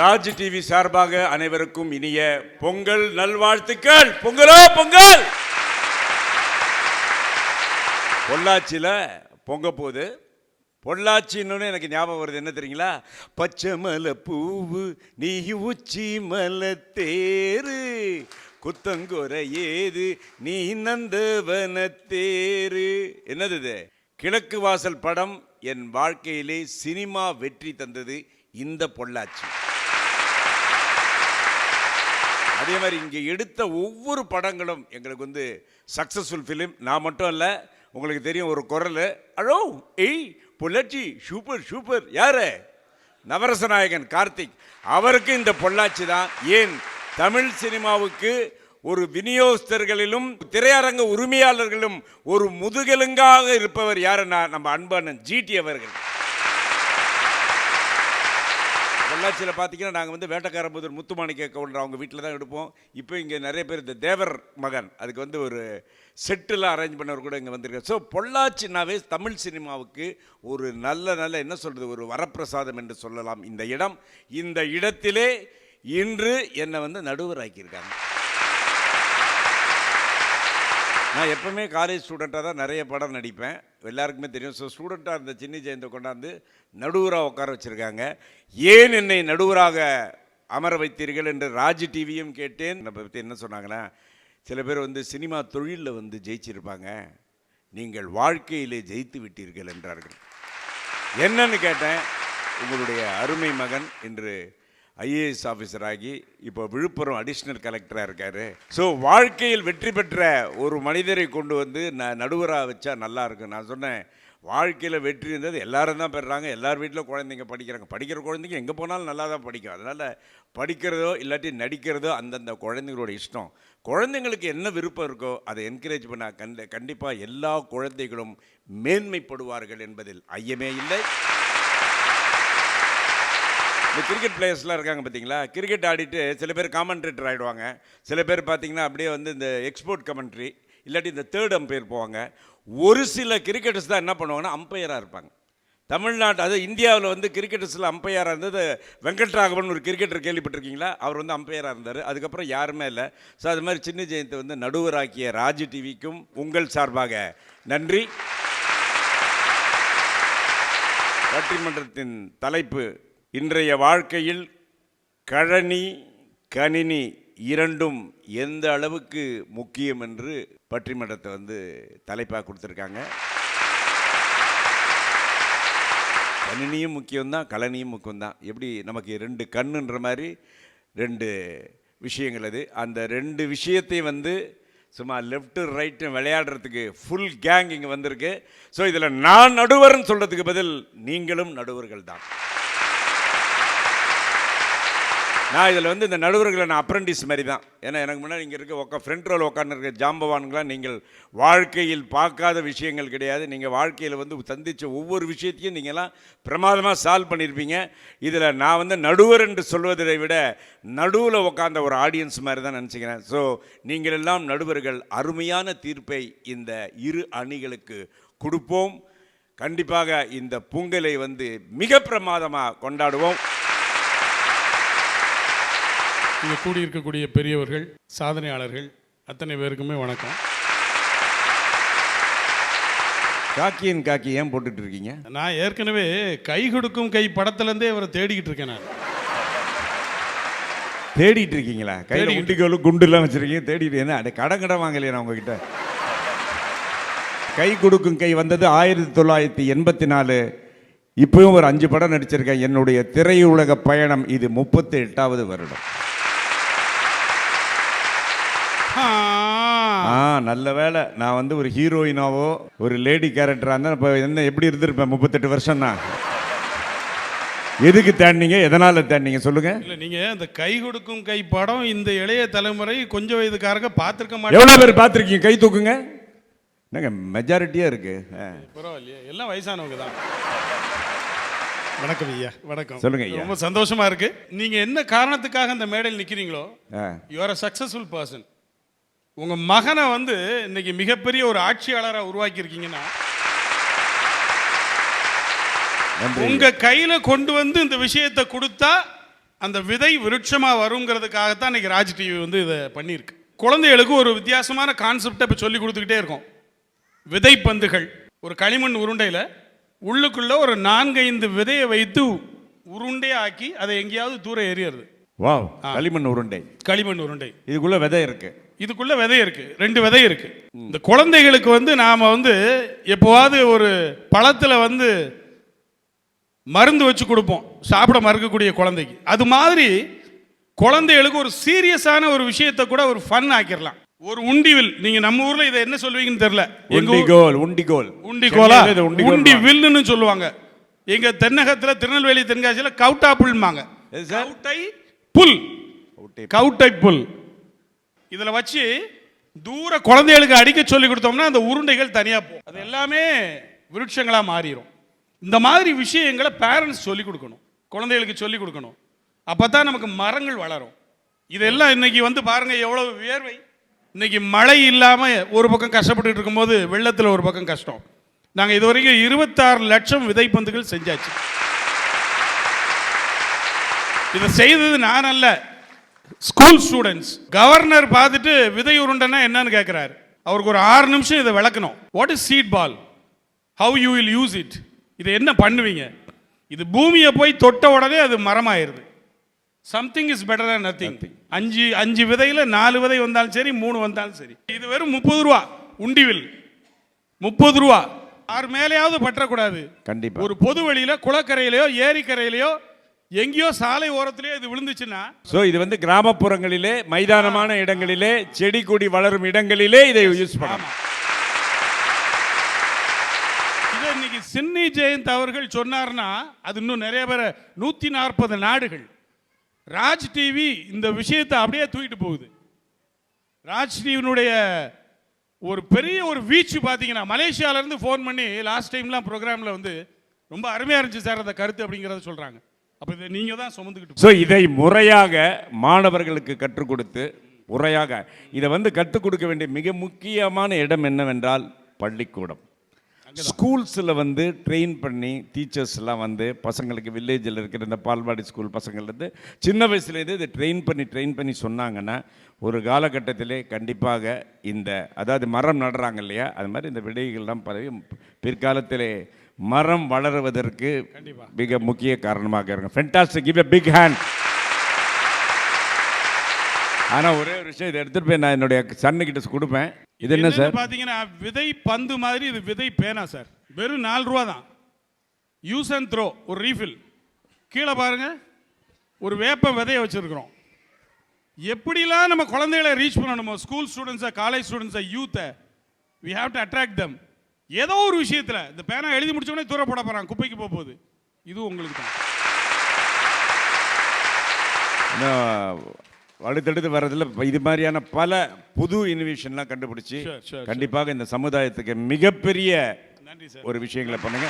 Raj TV சார்பாக அனைவருக்கும் இனிய பொங்கல் நல்வாழ்த்துக்கள். பொங்கலோ பொங்கல். பொள்ளாச்சியில் பொங்க போகுது. பொள்ளாச்சின்னு எனக்கு ஞாபகம் வருது, என்ன தெரியுங்களா? பச்சை மலை பூவு நீ உச்சி மலை தேரு, குத்தங்கொர ஏது நீ நந்தவன தேரு. என்னது இது? கிழக்கு வாசல் படம் என் வாழ்க்கையிலே சினிமா வெற்றி தந்தது இந்த பொள்ளாச்சி. அதே மாதிரி இங்கே எடுத்த ஒவ்வொரு படங்களும் எங்களுக்கு சக்ஸஸ்ஃபுல் ஃபிலிம். நான் மட்டும் இல்லை, உங்களுக்கு தெரியும் ஒரு குரல், அழோ ஏய் பொள்ளாச்சி சூப்பர் சூப்பர். யாரு? நவரச நாயகன் கார்த்திக். அவருக்கு இந்த பொள்ளாச்சி தான். ஏன் தமிழ் சினிமாவுக்கு ஒரு விநியோகஸ்தர்களிலும் திரையரங்க உரிமையாளர்களும் ஒரு முதுகெலுங்காக இருப்பவர் யாருன்னா நம்ம அன்பானன் ஜிடி அவர்கள். பொள்ளாச்சியில் பார்த்தீங்கன்னா நாங்கள் வேட்டக்காரம்புதூர் முத்துமாணிக்க கவுண்டர் அவங்க வீட்டில் தான் எடுப்போம். இப்போ இங்கே நிறைய பேர் இந்த தேவர் மகன் அதுக்கு ஒரு செட்டெல்லாம் அரேஞ்ச் பண்ணவர் கூட இங்கே வந்திருக்காரு. ஸோ பொள்ளாச்சினாவே தமிழ் சினிமாவுக்கு ஒரு நல்ல என்ன சொல்கிறது, ஒரு வரப்பிரசாதம் என்று சொல்லலாம் இந்த இடம். இந்த இடத்திலே இன்று என்னை நடுவர் ஆக்கியிருக்காங்க. நான் எப்பவுமே காலேஜ் ஸ்டூடெண்ட்டாக தான் நிறைய படம் நடிப்பேன், எல்லாருக்குமே தெரியும். ஸோ ஸ்டூடெண்ட்டாக இருந்த சின்ன ஜெயந்தை கொண்டாந்து நடுவராக உட்கார வச்சுருக்காங்க. ஏன் என்னை நடுவராக அமர வைத்தீர்கள் என்று ராஜ் டிவியும் கேட்டேன். நம்ம பற்றி என்ன சொன்னாங்கன்னா, சில பேர் சினிமா தொழிலில் ஜெயிச்சிருப்பாங்க, நீங்கள் வாழ்க்கையிலே ஜெயித்து விட்டீர்கள் என்றார்கள். என்னன்னு கேட்டேன். உங்களுடைய அருமை மகன் இன்று ஐஏஎஸ் ஆஃபீஸர் ஆகி இப்போ விழுப்புரம் அடிஷ்னல் கலெக்டராக இருக்கார். ஸோ வாழ்க்கையில் வெற்றி பெற்ற ஒரு மனிதரை கொண்டு நான் நடுவராக வச்சா நல்லா இருக்கும். நான் சொன்னேன், வாழ்க்கையில் வெற்றி இருந்தது எல்லாரும் தான் பெறுறாங்க, எல்லார் வீட்டில் குழந்தைங்க படிக்கிறாங்க. படிக்கிற குழந்தைங்க எங்கே போனாலும் நல்லா தான் படிக்கும். அதனால் படிக்கிறதோ இல்லாட்டி நடிக்கிறதோ அந்தந்த குழந்தைங்களோட இஷ்டம். குழந்தைங்களுக்கு என்ன விருப்பம் இருக்கோ அதை என்கரேஜ் பண்ண கண்டிப்பாக எல்லா குழந்தைகளும் மேன்மைப்படுவார்கள் என்பதில் ஐயமே இல்லை. இந்த கிரிக்கெட் பிளேயர்ஸ்லாம் இருக்காங்க பார்த்தீங்களா, கிரிக்கெட் ஆடிட்டு சில பேர் காமெண்ட்ரேட்டர் ஆகிடுவாங்க, சில பேர் பார்த்தீங்கன்னா அப்படியே இந்த எக்ஸ்போர்ட் கமெண்ட்ரி இல்லாட்டி இந்த தேர்ட் அம்பையர் போவாங்க. ஒரு சில கிரிக்கெட்டர்ஸ் தான் என்ன பண்ணுவாங்கன்னா அம்பையராக இருப்பாங்க. தமிழ்நாட்டு அது இந்தியாவில் கிரிக்கெட்டர்ஸில் அம்பையராக இருந்தது வெங்கட்ராகவன் ஒரு கிரிக்கெட்டர் கேள்விப்பட்டிருக்கீங்களா? அவர் அம்பையராக இருந்தார். அதுக்கப்புறம் யாருமே இல்லை. ஸோ அது மாதிரி சின்ன ஜெயந்தை நடுவராக்கிய ராஜ் டிவிக்கும் உங்கள் சார்பாக நன்றி. பட்டிமன்றத்தின் தலைப்பு, இன்றைய வாழ்க்கையில் கழனி கணினி இரண்டும் எந்த அளவுக்கு முக்கியம் என்று பட்டிமன்றத்தை தலைப்பாக கொடுத்துருக்காங்க. கணினியும் முக்கியம்தான், கழனியும் முக்கியம்தான். எப்படி நமக்கு ரெண்டு கண்ணுன்ற மாதிரி ரெண்டு விஷயங்கள். அது அந்த ரெண்டு விஷயத்தை சும்மா லெஃப்ட் ரைட்டு விளையாடுறதுக்கு ஃபுல் கேங் இங்கே வந்திருக்கு. ஸோ இதில் நான் நடுவர்னு சொல்கிறதுக்கு பதில் நீங்களும் நடுவர்கள் தான். நான் இதில் இந்த நடுவர்களை நான் அப்ரெண்டிஸ் மாதிரி தான். ஏன்னா எனக்கு முன்னாடி இங்கே இருக்க ஃப்ரண்ட் ரோல் உட்காந்துருக்க ஜாம்பவான்களாம் நீங்கள் வாழ்க்கையில் பார்க்காத விஷயங்கள் கிடையாது. நீங்கள் வாழ்க்கையில் சந்தித்த ஒவ்வொரு விஷயத்தையும் நீங்கள்லாம் பிரமாதமாக சால்வ் பண்ணியிருப்பீங்க. இதில் நான் நடுவர் என்று சொல்வதை விட நடுவில் உட்காந்த ஒரு ஆடியன்ஸ் மாதிரி தான் நினச்சிக்கிறேன். ஸோ நீங்கள் எல்லாம் நடுவர்கள், அருமையான தீர்ப்பை இந்த இரு அணிகளுக்கு கொடுப்போம். கண்டிப்பாக இந்த பொங்கலை மிக பிரமாதமாக கொண்டாடுவோம். இங்கே கூடியிருக்கக்கூடிய பெரியவர்கள், சாதனையாளர்கள் அத்தனை பேருக்குமே வணக்கம். காக்கியின் காக்கி ஏன் போட்டுட்டு இருக்கீங்க? நான் ஏற்கனவே கை கொடுக்கும் கை படத்துலேருந்தே இவரை தேடிக்கிட்டு இருக்கேன். நான் தேடிட்டு இருக்கீங்களா? கையில் உண்டிக்கோலும் குண்டுலாம் வச்சுருக்கீங்க, தேடிட்டு என்ன அடே கடன் வாங்கலையா நான் உங்ககிட்ட? கை கொடுக்கும் கை வந்தது 1984. இப்பவும் ஒரு 5 படம் நடிச்சிருக்கேன். என்னுடைய திரையுலக பயணம் இது 38வது வருடம். நல்ல வேலை நான் ஒரு ஹீரோயினாவோ ஒரு லேடி கேரக்டராக இருந்தால் இப்போ என்ன எப்படி இருந்திருப்பேன்? 38 வருஷம்னா. எதுக்கு தேடினீங்க, எதனால் தேடினீங்க சொல்லுங்க. இல்லை, நீங்கள் இந்த கை கொடுக்கும் கை படம் இந்த இளைய தலைமுறை கொஞ்சம் வயதுக்காரங்க பார்த்துருக்க மாட்டேன். எவ்வளோ பேர் பார்த்துருக்கீங்க? கை தூக்குங்க. என்னங்க மெஜாரிட்டியாக இருக்கு? பரவாயில்லையே, எல்லாம் வயசானவங்க தான். வணக்கம் ஐயா. வணக்கம். சொல்லுங்க ஐயா. ரொம்ப சந்தோஷமா இருக்கு. நீங்க என்ன காரணத்துக்காக அந்த மேடையில் நிக்கிறீங்களோ, you are a successful person. உங்க மகனை இன்னைக்கு மிகப்பெரிய ஒரு ஆட்சியாளராக உருவாக்கி இருக்கீங்கன்னா, உங்க கையில கொண்டு இந்த விஷயத்தை கொடுத்தா அந்த விதை விருட்சமா வருங்கிறதுக்காகத்தான் இன்னைக்கு ராஜ் டிவி வந்து இதை பண்ணியிருக்கு. குழந்தைகளுக்கு ஒரு வித்தியாசமான கான்செப்டை இப்போ சொல்லி கொடுத்துக்கிட்டே இருக்கோம். விதை பந்துகள், ஒரு களிமண் உருண்டையில் உள்ளுக்குள்ள ஒரு 4-5 விதையை வைத்து உருண்டையாக்கி அதை எங்கேயாவது தூர எறியறது. வாவ், களிமண் உருண்டை. களிமண் உருண்டை, இதுக்குள்ள விதை இருக்கு. இதுக்குள்ள விதை இருக்கு, 2 விதை இருக்கு. இந்த குழந்தைகளுக்கு வந்து நாம வந்து எப்போவாது ஒரு பழத்துல வந்து மருந்து வச்சு கொடுப்போம் சாப்பிட மறுக்கக்கூடிய குழந்தைக்கு. அது மாதிரி குழந்தைகளுக்கு ஒரு சீரியஸான ஒரு விஷயத்தை கூட ஒரு ஃபன் ஆக்கிடலாம். ஒரு உண்டிவில், நீங்க நம்ம ஊர்ல இதை என்ன சொல்வீங்கன்னு தெரியல. உண்டிகோல், உண்டிகோல், உண்டிகோலா, உண்டி வில்லுன்னு சொல்லுவாங்க. எங்க தென்னகத்துல திருநெல்வேலி தென்காசியில கவுட்டா புல்மாங்க. கவுட்டை புல், கவுட்டை புல். இதுல வச்சு தூர குழந்தைகளுக்கு அடிக்க சொல்லி கொடுத்தோம்னா அந்த உருண்டைகள் தனியா போகும். அது எல்லாமே விருட்சங்களா மாறிடும். இந்த மாதிரி விஷயங்களை பேரண்ட்ஸ் சொல்லி கொடுக்கணும், குழந்தைகளுக்கு சொல்லி கொடுக்கணும். அப்பதான் நமக்கு மரங்கள் வளரும். இதெல்லாம் இன்னைக்கு வந்து பாருங்க எவ்வளவு வியர்வை. இன்னைக்கு மழை இல்லாம ஒரு பக்கம் கஷ்டப்பட்டு இருக்கும்போது வெள்ளத்துல ஒரு பக்கம் கஷ்டம். நாங்க இதுவரைக்கும் 26 லட்சம் விதைப்பந்துகள் செஞ்சாச்சு. இதை செய்தது நான் அல்ல, ஸ்கூல் ஸ்டூடெண்ட்ஸ். கவர்னர் பார்த்துட்டு விதை உருண்டைன்னா என்னன்னு கேட்கிறாரு. அவருக்கு ஒரு 6 நிமிஷம் இதை விளக்கணும். What is seed ball, how you will use it, இதை என்ன பண்ணுவீங்க. இது பூமியை போய் தொட்ட உடனே அது மரமாயிருது. Something is better than nothing. 5 விதையில 4 விதை வந்தாலும் சரி, 3 வந்தாலும் சரி. இது வெறும் 30 ரூபா உண்டிவில், 30 ரூபா. யார் மேலேயாவது பற்றக்கூடாது. கண்டிப்பா. ஒரு பொது வழியில, குளக்கரையிலையோ ஏரிக்கரையிலையோ எங்கேயோ சாலை ஓரத்திலேயோ இது விழுந்துச்சுன்னா, சோ இது வந்து கிராமப்புறங்களிலே மைதானமான இடங்களிலே செடி கொடி வளரும் இடங்களிலே இதை யூஸ் பண்ணலாம். இதை இன்னைக்கு சின்னி ஜெயந்த் அவர்கள் சொன்னார்னா அது இன்னும் நிறைய பேர், 140 நாடுகள். ராஜ் டிவி இந்த விஷயத்தை அப்படியே தூக்கிட்டு போகுது. ராஜ் டிவியினுடைய ஒரு பெரிய ஒரு வீச்சு பார்த்தீங்கன்னா, மலேசியால இருந்து ஃபோன் பண்ணி லாஸ்ட் டைம்லாம் ப்ரோக்ராம்ல வந்து ரொம்ப அருமையா இருந்துச்சு சார் அந்த கருத்து அப்படிங்கிறத சொல்றாங்க. அப்ப இதை நீங்க தான் சுமந்துக்கிட்டு. ஸோ இதை முறையாக மாணவர்களுக்கு கற்றுக் கொடுத்து, முறையாக இதை வந்து கற்றுக் கொடுக்க வேண்டிய மிக முக்கியமான இடம் என்னவென்றால் பள்ளிக்கூடம். ஸ்கூல்ஸில் வந்து ட்ரெயின் பண்ணி டீச்சர்ஸ் எல்லாம் வந்து பசங்களுக்கு வில்லேஜில் இருக்கிற இந்த பால்வாடி ஸ்கூல் பசங்கள்லேருந்து சின்ன வயசுலேருந்து இதை ட்ரெயின் பண்ணி சொன்னாங்கன்னா ஒரு காலகட்டத்திலே கண்டிப்பாக இந்த, அதாவது மரம் நடுறாங்க இல்லையா, அது மாதிரி இந்த விடைகள்லாம் பரவி பிற்காலத்திலே மரம் வளருவதற்கு மிக முக்கிய காரணமாக இருக்கும். Fantastic, give a big hand. ஆனால் ஒரே ஒரு விஷயம், இதை எடுத்துகிட்டு போய் நான் என்னுடைய சன்னுக்கிட்ட கொடுப்பேன். இது என்ன சார் பார்த்தீங்கன்னா, விதை பந்து மாதிரி. இது விதை பேனா சார், வெறும் 4 ரூபா தான். யூஸ் அண்ட் த்ரோ, ஒரு ரீஃபில். கீழே பாருங்க ஒரு வேப்ப விதையை வச்சிருக்கிறோம். எப்படிலாம் நம்ம குழந்தைகளை ரீச் பண்ணணுமோ, ஸ்கூல் ஸ்டூடெண்ட்ஸை, காலேஜ் ஸ்டூடெண்ட்ஸை, யூத்தை, we have to attract them. ஏதோ ஒரு விஷயத்தில் இந்த பேனா எழுதி முடிச்ச உடனே தூர போட போறாங்க, குப்பைக்கு போக போகுது. இது உங்களுக்கு தான். அடுத்தடுத்து வர்றதுல இது மாதிரியான பல புது இனோவேஷன்லாம் கண்டுபிடிச்சி கண்டிப்பாக இந்த சமுதாயத்துக்கு மிகப்பெரிய ஒரு விஷயங்களை பண்ணுங்க.